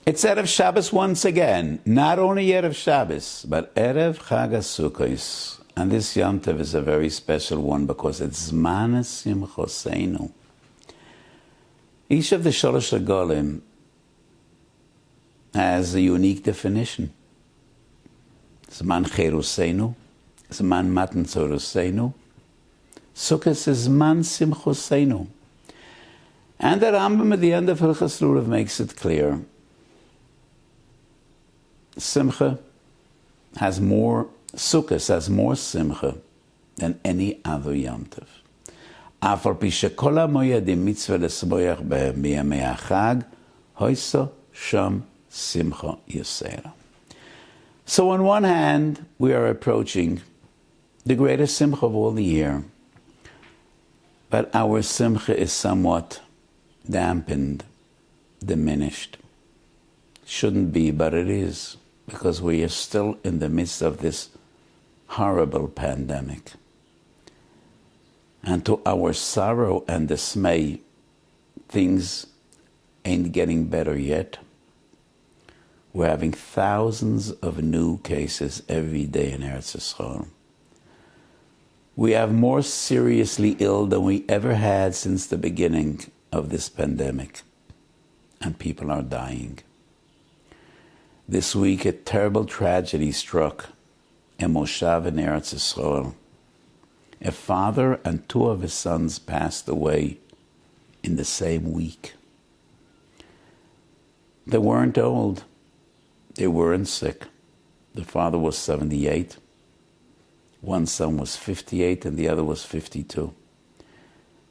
It's Erev Shabbos once again. Not only Erev Shabbos, but Erev Chag HaSukkos. And this Yom Tov is a very special one because it's Zman Simchoseinu. Each of the Shalosh Regalim has a unique definition. Zman Cheruseinu, Zman Matan Tzoroseinu. Sukkot is Zman Simchoseinu. And the Rambam at the end of Hilchos Lulav makes it clear. Simcha has more, Sukkot has more Simcha than any other Yom Tov. Afal pi shekol hamoyadim mitzvah lesmoyach behem biyamei hachag, hoyso sham simcha yosera. So on one hand, we are approaching the greatest Simcha of all the year, but our Simcha is somewhat dampened, diminished. Shouldn't be, but it is, because we are still in the midst of this horrible pandemic. And to our sorrow and dismay, things ain't getting better yet. We're having thousands of new cases every day in Eretz Yisrael. We have more seriously ill than we ever had since the beginning of this pandemic. And people are dying. This week, a terrible tragedy struck a moshav in Eretz Yisrael. A father and two of his sons passed away in the same week. They weren't old. They weren't sick. The father was 78. One son was 58 and the other was 52.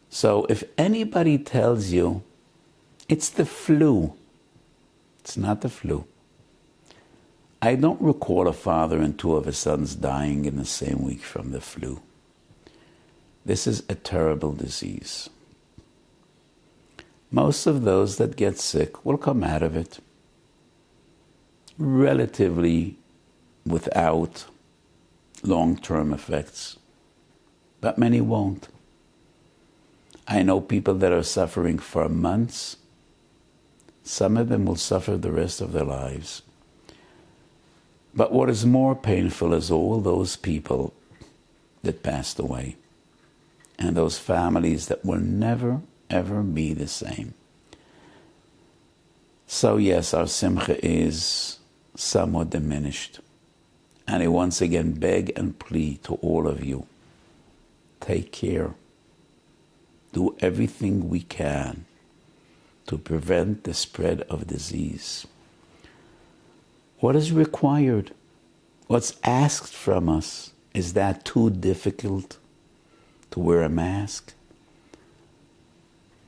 So if anybody tells you it's the flu, it's not the flu. I don't recall a father and two of his sons dying in the same week from the flu. This is a terrible disease. Most of those that get sick will come out of it relatively without long-term effects, but many won't. I know people that are suffering for months. Some of them will suffer the rest of their lives. But what is more painful is all those people that passed away and those families that will never, ever be the same. So yes, our simcha is somewhat diminished. And I once again beg and plead to all of you, take care. Do everything we can to prevent the spread of disease. What is required? What's asked from us? Is that too difficult? To wear a mask?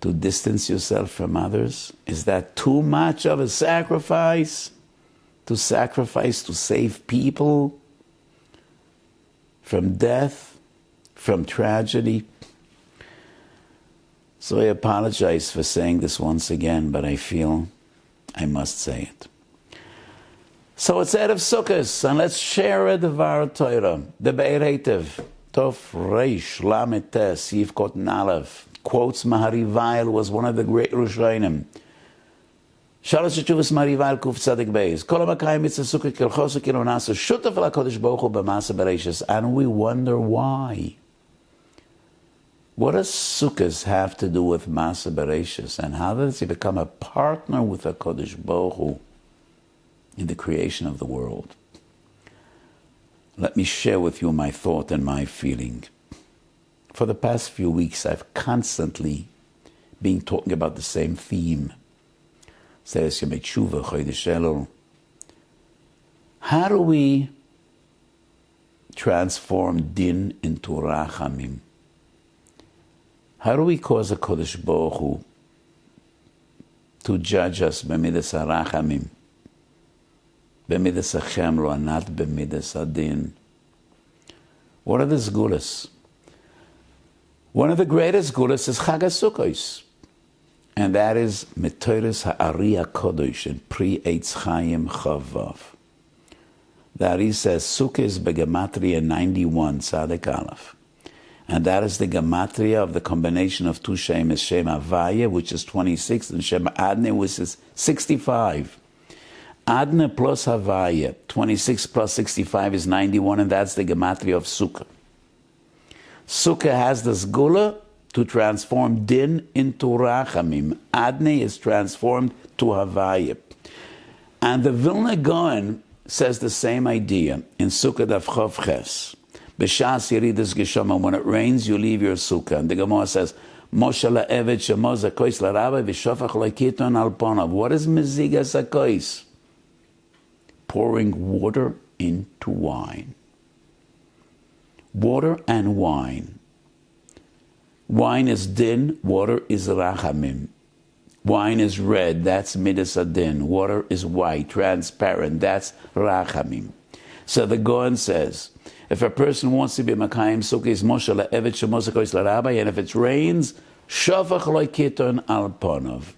To distance yourself from others? Is that too much of a sacrifice? To sacrifice to save people from death, from tragedy? So I apologize for saying this once again, but I feel I must say it. So it's Erev Sukkot, and let's share a Devar Torah. The Be'er Heitev, Tov Reish Lamed Tes Yivkot Nalev, quotes Maharivail, was one of the great Rishonim. Shalosh Tshuvos Maharivail Kuf Tzadik Beis. Kol HaMakayim Mitzvah Sukkot Kilchosu Kilonasa Shutaf LaKodesh Baruch Hu B'Maaseh Bereishis. And we wonder why. What does Sukkot have to do with Maaseh Bereishis? And how does he become a partner with HaKodesh Baruch Hu in the creation of the world? Let me share with you my thought and my feeling. For the past few weeks, I've constantly been talking about the same theme. How do we transform din into rachamim? How do we cause a Kodesh Baruch Hu to judge us b'midas harachamim, b'midas hachemro, and not b'midas hadin? What are the sgulas? One of the greatest sgulas is Chag HaSukkos, and that is Metoras Ha'ari HaKodesh in Pri Eitz Chaim Chavav. The Ari says Sukkah is begematria 91 Tzaddik Aleph, and that is the gematria of the combination of two Shemas, Shem Havaya, which is 26, and Shem Adne, which is 65. Adna plus Havaya, 26 plus 65 is 91, and that's the gematria of Sukkah. Sukkah has this gula to transform din into rachamim. Adne is transformed to Havaya. And the Vilna Gaon says the same idea in Sukkah Daf Chof Ches. B'shas yiridas geshama, when it rains, you leave your sukkah. And the Gemara says, Moshe la'eved shemo zakois l'rabbi v'shofach lo'ikiton al ponav. What is mezigas zakois? Pouring water into wine. Water and wine. Wine is din, water is rachamim. Wine is red, that's midas adin. Water is white, transparent, that's rachamim. So the Gaon says, if a person wants to be Makayim Sukkah, Moshe la'eved shemo zakois l'rabbi, and if it rains, shofach lo'ikiton al ponav.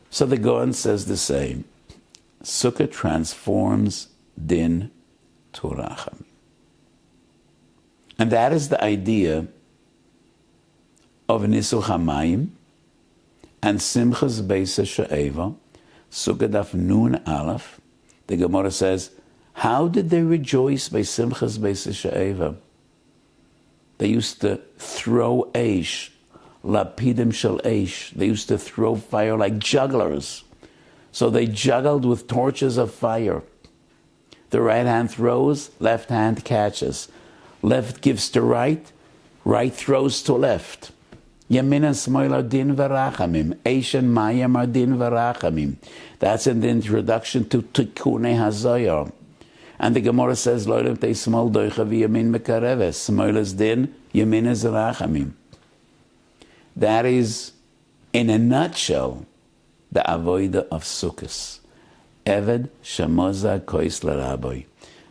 So the Gaon says the same. Sukkah transforms din to racham. And that is the idea of Nisu Hamayim and Simchas Beis She'eva, Sukkah Daf Nun Aleph. The Gemara says, how did they rejoice by Simchas Beis She'eva? They used to throw eish, lapidim shel eish. They used to throw fire like jugglers. So they juggled with torches of fire. The right hand throws, left hand catches. Left gives to right, right throws to left. Yamin and Smoil are din v'rachamim. Eish and Mayim are din v'rachamim. That's in the introduction to Tikkunei HaZoyar. And the Gemara says, Lo Elim Tei Smol Doicha v'Yamin Mekareves. Smoil is din, Yamin is rachamim. That is, in a nutshell, the avoida of Sukkos. Eved shemoza kois l'raboy.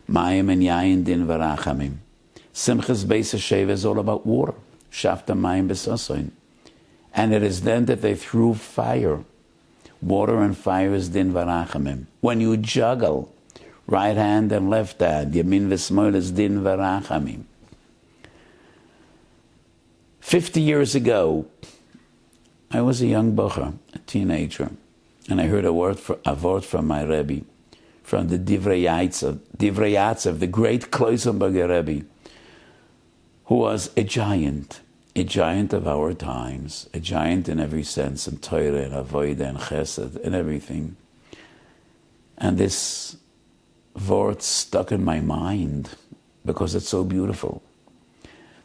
Mayim and yayin din v'rachamim. Simchas Beis She'eva is all about water. Shafta mayim b'sosoin. And it is then that they threw fire. Water and fire is din v'rachamim. When you juggle, right hand and left hand, yamin v'smoil is din v'rachamim. 50 years ago, I was a young bocher, a teenager, and I heard a word from my Rebbe, from the Divrei Yatzav, the great Kloisenberger Rebbe, who was a giant of our times, a giant in every sense, in Torah and Avodah and Chesed and everything. And this word stuck in my mind because it's so beautiful.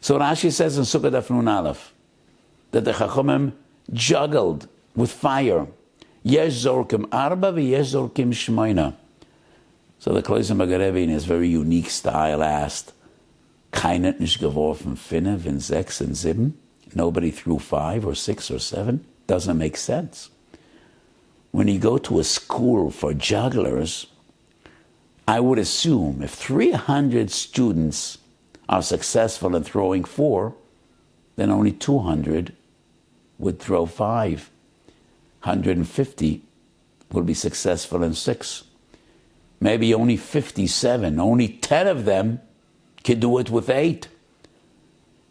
So Rashi says in Sukkot Daf Nun Aleph that the Chachamim juggled with fire. Yesh zorkim arba v'yesh zorkim shmoina. So the Kloisenberger Rebbe, in his very unique style, asked, Keiner nicht geworfen finne, wenn 6 and 7? Nobody threw 5 or 6 or 7? Doesn't make sense. When you go to a school for jugglers, I would assume if 300 students are successful in throwing 4, then only 200 would throw 5. 150 will be successful in 6. Maybe only 57, only 10 of them can do it with 8.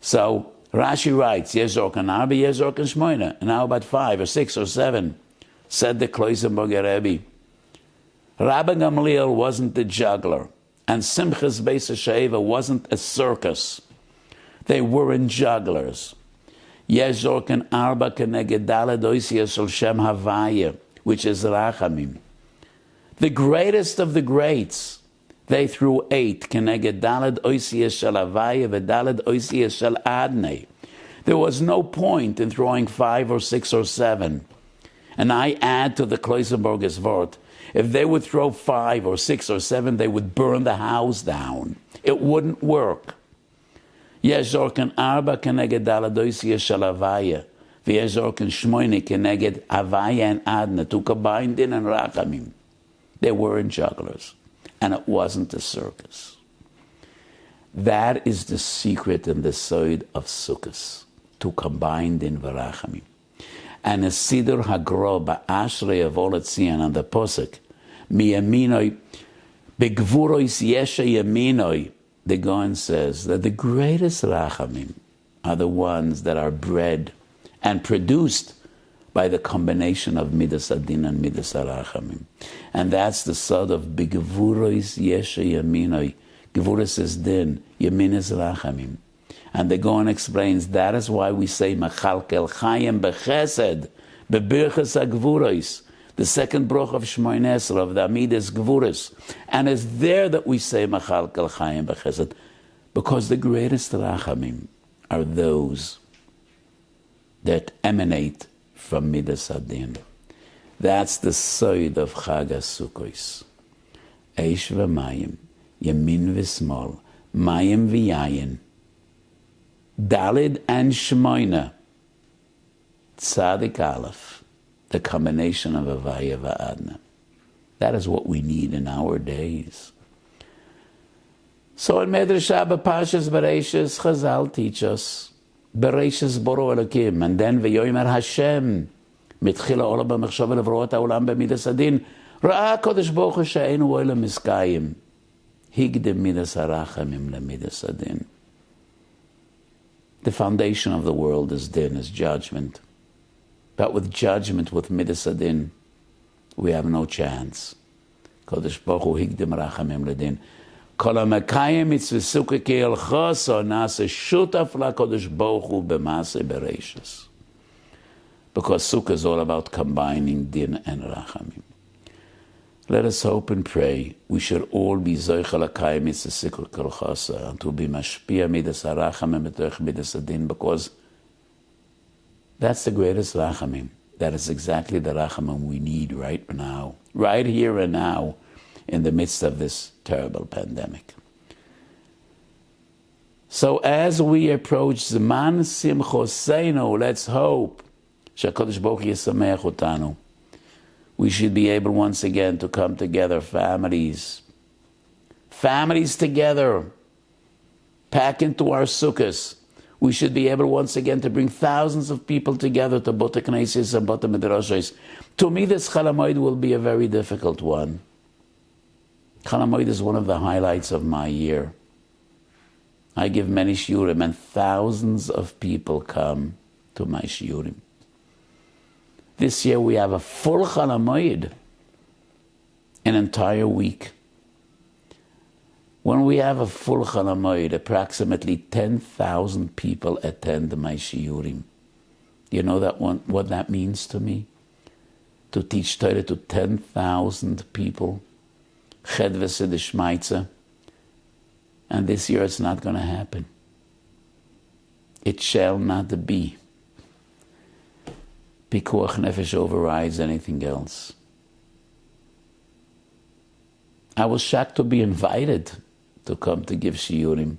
So Rashi writes, Yezorkan Arba, Yezorkan Shmoina. And how about 5 or 6 or 7? Said the Kloisenberger Rebbe. Rabbi Gamliel wasn't the juggler, and Simchas Beis She'eva wasn't a circus. They weren't jugglers. Yezorkan Arba keneged Daled Oisia Shel Shem Havaya, which is Rachamim. The greatest of the greats, they threw 8. Keneged Daled Oisia Shel Havaya v'Daled Oisia Shel Adnei. There was no point in throwing 5 or 6 or 7. And I add to the Kloisenberger's word, if they would throw 5 or 6 or 7, they would burn the house down. It wouldn't work. Yezorkan Arba keneged Daled Oisia Shel Havaya v'Yezorkan Shmoini keneged Havaya and Adna, to combine din and Rachamim. They weren't jugglers, and it wasn't a circus. That is the secret and the side of Sukkos, to combine din v'rachamim. And a Siddur Hagro ba'ashrei of all Etzion on the posuk, miyaminoi begvurois yesha yaminoi. The Gaon says that the greatest rachamim are the ones that are bred and produced by the combination of Midas Adin and Midas Arachamim. And that's the sod of B'gevuros Yesha Yaminoi. Gevuros is Din, Yamin is Rachamim. And the Gaon explains that is why we say Machalkel Chayim B'chesed, B'birches HaGevuros, the second broch of Shmoyne Esrei, of the Amidas Gevuros. And it's there that we say Machalkel Chayim B'chesed, because the greatest Rachamim are those that emanate from Midas Adin. That's the side of Chag HaSukkos. Eish v'mayim, yamin v'smol, mayim v'yayin, Dalid and Shmoyne, Tzadik Aleph, the combination of Avaya v'Adna. That is what we need in our days. So in Medrash B'Parshas Bereishis, Chazal teach us, Bereishis Boro Elokim, and then V'yomer Hashem, Mitchila Olam B'mechshav Elevroat HaOlam B'Midas Adin, Ra'a Kodesh Baruch Hu She'einu Olam Miskayim, Higdem Midas Harachamim LeMidas Adin. The foundation of the world is din, is judgment. But with judgment, with Midas Adin, we have no chance. Kodesh Baruch Hu Higdem Rachamim LeDin. Kol HaMekayim Mitzvah Sukkah Ke'elchoso Nase Shutaf LaKodesh Baruch Hu B'Maaseh Bereishis. Because Sukkah is all about combining din and rachamim. Let us hope and pray we should all be Zoicha L'Kayim Mitzvah Sukkah Ke'elchoso, and to be Mashpia Midas HaRachamim B'Toich Midas Adin, because that's the greatest rachamim. That is exactly the rachamim we need right now, right here and now, in the midst of this terrible pandemic. So as we approach Zman Simchoseinu, let's hope Shakadosh Baruch Hu Yisameach Otanu. We should be able once again to come together, families together, pack into our sukkahs. We should be able once again to bring thousands of people together to Botei Knesses and Botei Midrashos. To me, this Chol HaMoed will be a very difficult one. Chol HaMoed is one of the highlights of my year. I give many shiurim, and thousands of people come to my shiurim. This year we have a full Chol HaMoed, an entire week. When we have a full Chol HaMoed, approximately 10,000 people attend my shiurim. You know what that means to me? To teach Torah to 10,000 people. Chedvese de Shmaitze. And this year it's not going to happen. It shall not be. Pikuach Nefesh overrides anything else. I was shocked to be invited to come to give shiurim,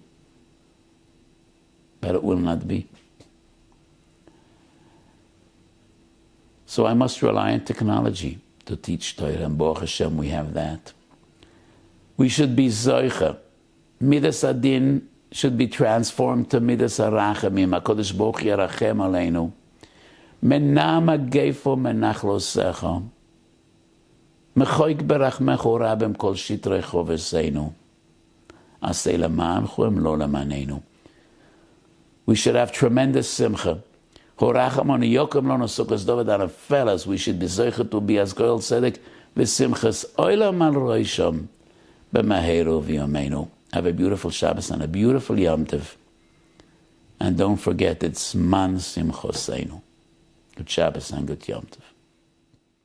but it will not be. So I must rely on technology to teach Torah, and Baruch Hashem we have that. We should be Zoicha. Midas Adin should be transformed to Midas Harachamim. HaKadosh Baruch Hu Yerachem Aleinu. Menama Geifo Menachlosecha. Mechoik Berachmecho Rabem Kol Shitrecho V'Seinu. Asei L'Manchu Em Lo L'Manenu. We should have tremendous simcha. Horachamon Yokem Lo Nosukas Dovid on fellas. We should be Zoicha to be as Goel Tzedek V'Simchas Oilam Al Roisham B'Maheru V'Yomeinu. Have a beautiful Shabbos and a beautiful Yom Tov. And don't forget, it's Man Simchoseinu. Good Shabbos and good Yom Tov.